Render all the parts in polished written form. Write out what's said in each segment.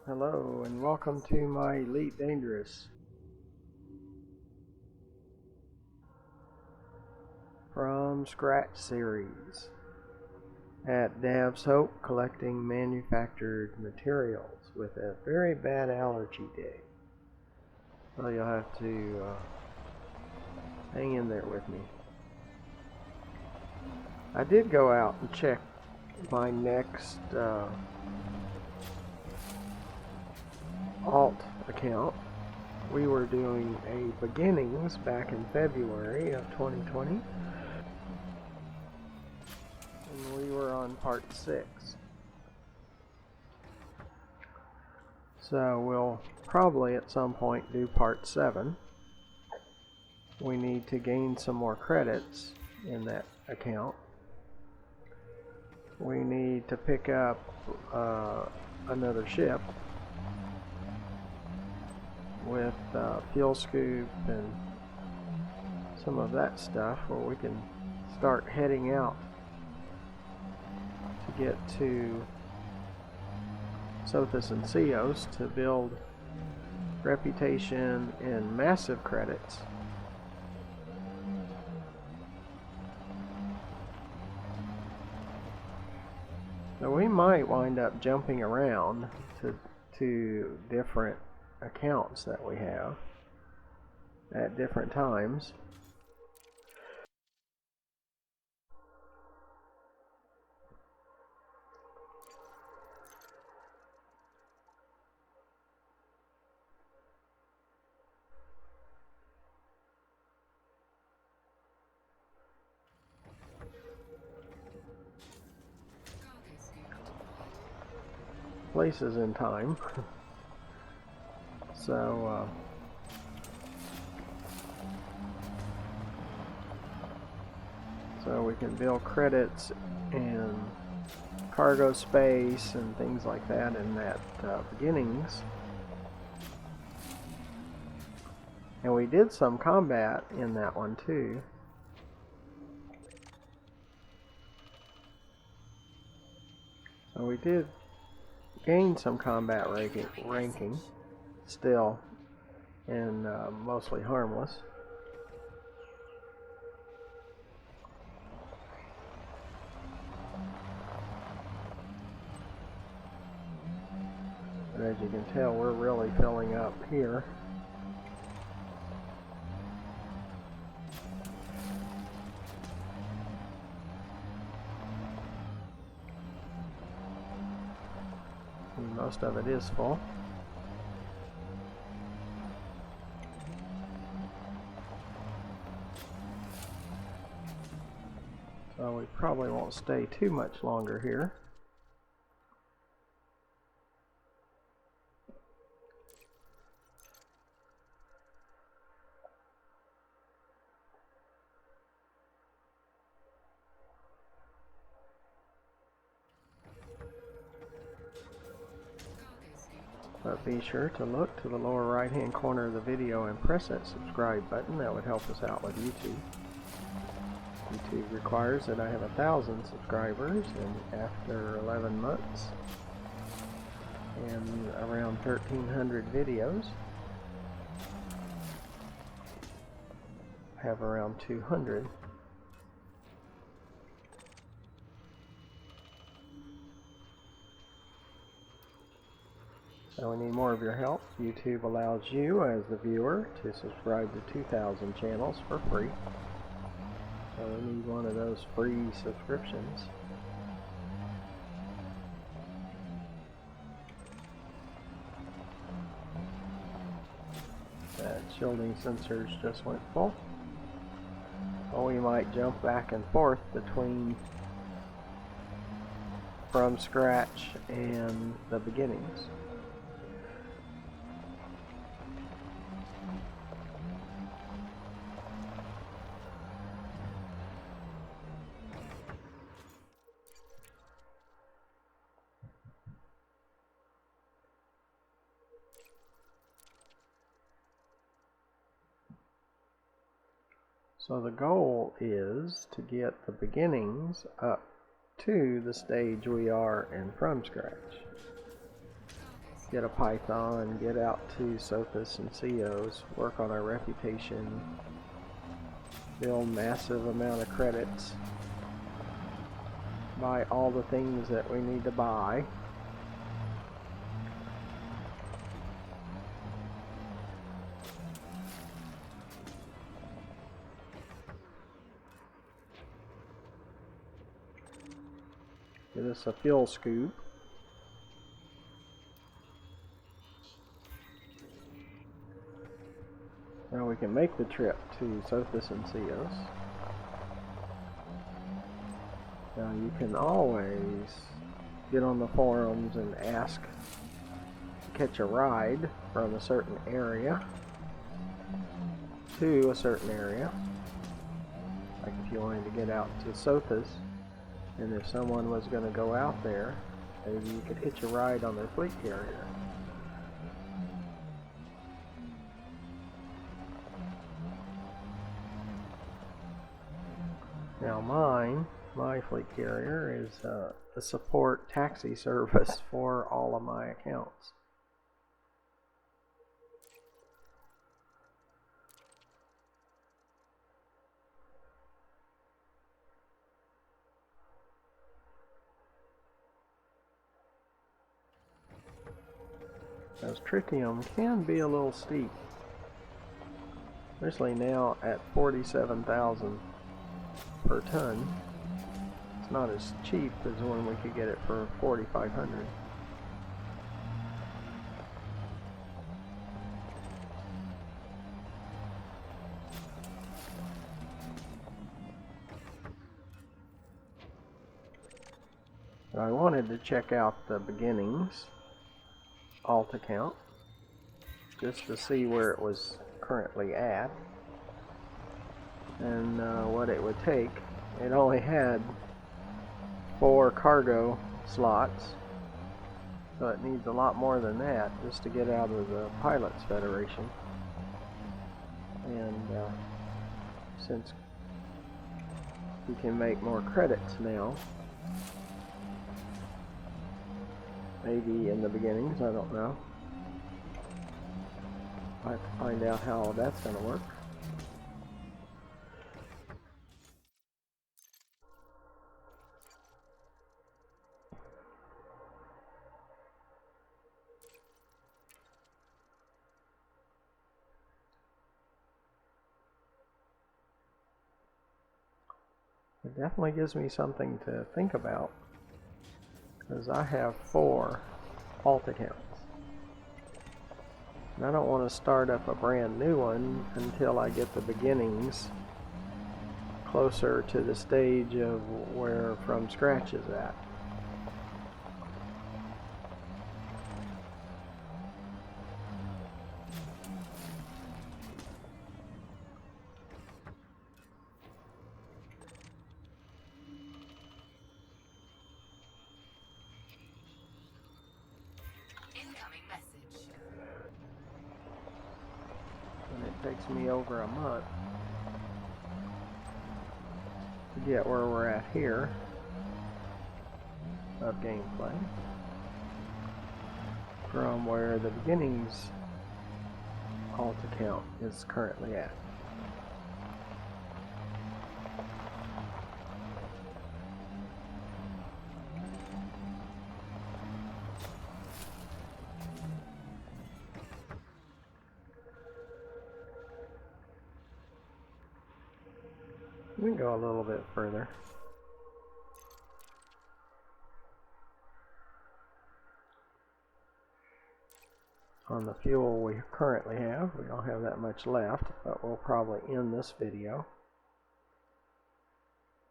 Hello and welcome to my Elite Dangerous from Scratch series at Dav's Hope, collecting manufactured materials with a very bad allergy day. Well, you'll have to hang in there with me. I did go out and check my next alt account. We were doing a beginnings back in February of 2020, and we were on part 6. So we'll probably at some point do part 7. We need to gain some more credits in that account. We need to pick up another ship with fuel scoop and some of that stuff, where we can start heading out to get to Sothis and Ceos to build reputation and massive credits. So we might wind up jumping around to different accounts that we have at different times. Places in time. So we can build credits and cargo space and things like that in that beginnings. And we did some combat in that one too. So we did gain some combat ranking still, and mostly harmless. But as you can tell, we're really filling up here. And most of it is full. So we probably won't stay too much longer here. But be sure to look to the lower right hand corner of the video and press that subscribe button. That would help us out with YouTube. YouTube requires that I have 1,000 subscribers after 11 months and around 1,300 videos. I have around 200. So we need more of your help. YouTube allows you as the viewer to subscribe to 2,000 channels for free. So we need one of those free subscriptions. That shielding sensors just went full. Well, we might jump back and forth between from scratch and the beginnings. So the goal is to get the beginnings up to the stage we are in from scratch. get a Python, get out to Sophis and COs, work on our reputation, build massive amount of credits, buy all the things that we need to buy. Get us a fuel scoop. Now we can make the trip to Sophis and Ceos. Now you can always get on the forums and ask to catch a ride from a certain area to a certain area. Like if you wanted to get out to Sophis, and if someone was going to go out there, maybe you could hitch a ride on their fleet carrier. Now my fleet carrier is a support taxi service for all of my accounts. Because tritium can be a little steep, especially now at 47,000 per ton. It's not as cheap as when we could get it for 4,500. I wanted to check out the beginnings alt account just to see where it was currently at and what it would take. It only had 4 cargo slots, so it needs a lot more than that just to get out of the Pilots Federation. And since we can make more credits now, maybe in the beginnings, I don't know. I have to find out how that's going to work. It definitely gives me something to think about, because I have 4 alt accounts. And I don't want to start up a brand new one until I get the beginnings closer to the stage of where from scratch is at. Takes me over a month to get where we're at here of gameplay from where the beginnings alt account is currently at. We can go a little bit further. On the fuel we currently have, we don't have that much left, but we'll probably end this video.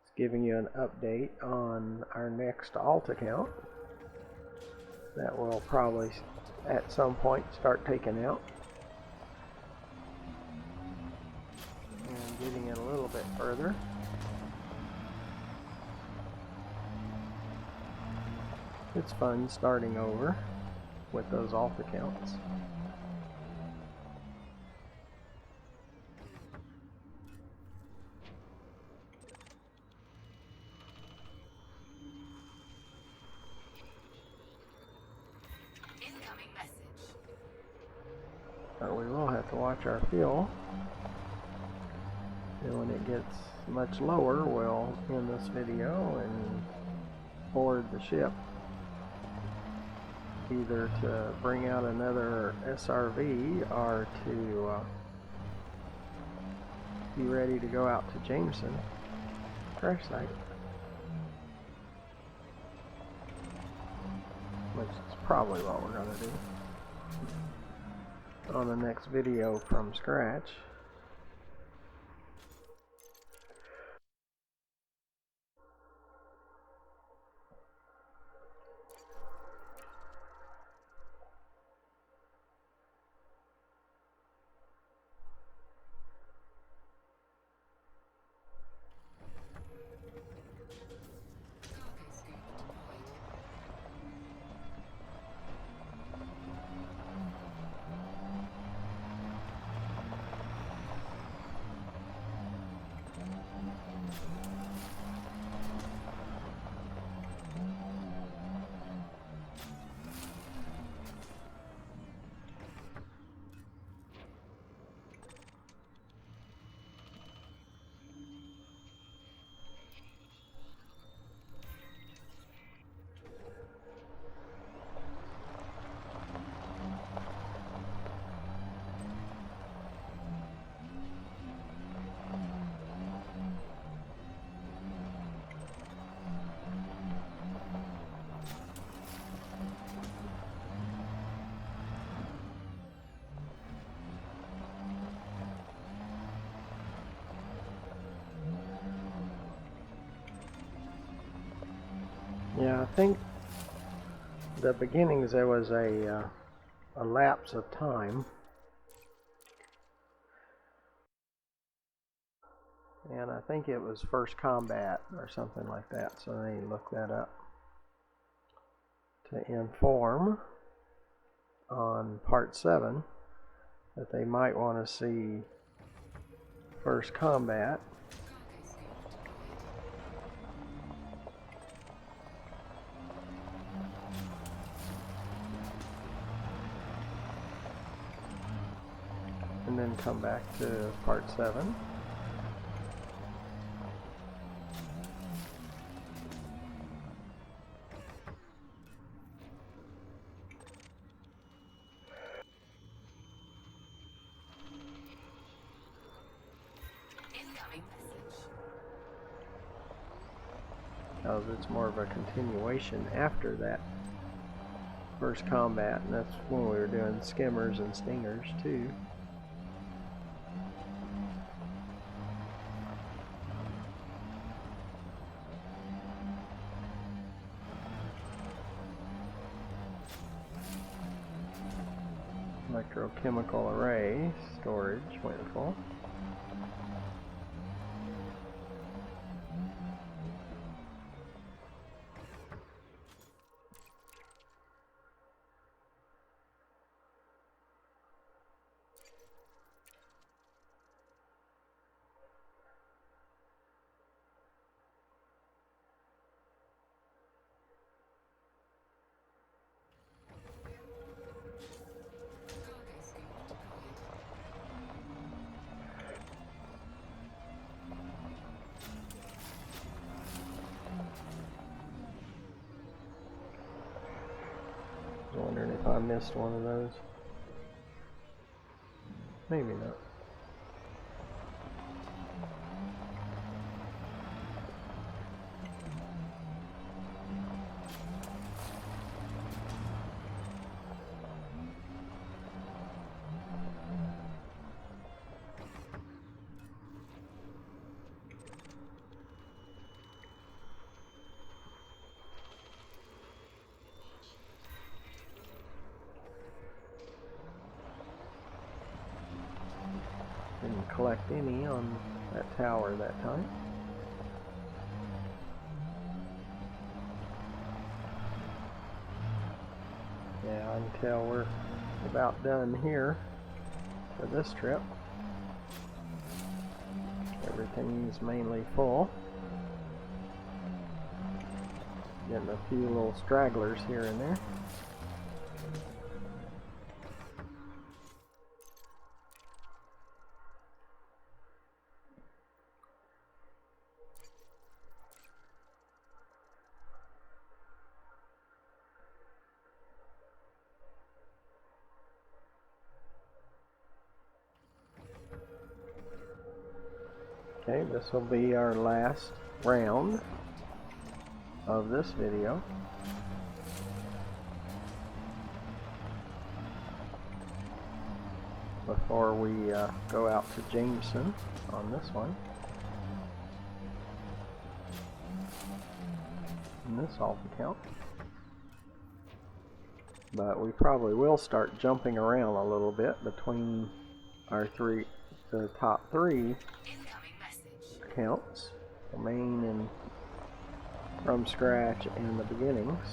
It's giving you an update on our next alt account that we'll probably at some point start taking out. And getting it a little bit further. It's fun starting over with those alt accounts. Incoming message. But we will have to watch our fuel. And when it gets much lower, we'll end this video and board the ship, either to bring out another SRV or to be ready to go out to Jameson crash site, which is probably what we're going to do on the next video from scratch. Yeah, I think the beginnings there was a lapse of time, and I think it was first combat or something like that, so they looked that up to inform on part 7 that they might want to see first combat. And then come back to part 7. Because it's more of a continuation after that first combat, and that's when we were doing skimmers and stingers too. Electrochemical array storage went full. I was wondering if I missed one of those. Maybe not. Didn't collect any on that tower that time. Yeah, I can tell we're about done here for this trip. Everything's mainly full. Getting a few little stragglers here and there. Okay, this will be our last round of this video. Before we go out to Jameson on this one. And this all count. But we probably will start jumping around a little bit between our the top three accounts, the main and from scratch and the beginnings.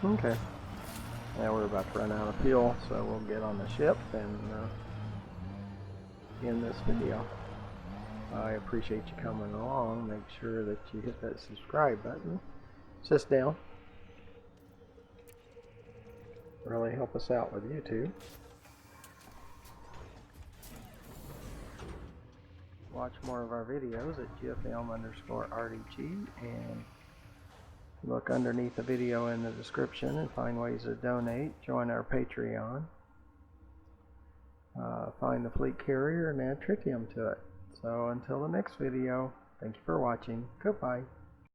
Okay, now we're about to run out of fuel, so we'll get on the ship and end this video. I appreciate you coming along. Make sure that you hit that subscribe button. Just down. Really help us out with YouTube. Watch more of our videos at GFM_RDG and look underneath the video in the description and find ways to donate. Join our Patreon. Find the fleet carrier and add tritium to it. So until the next video, thank you for watching. Goodbye.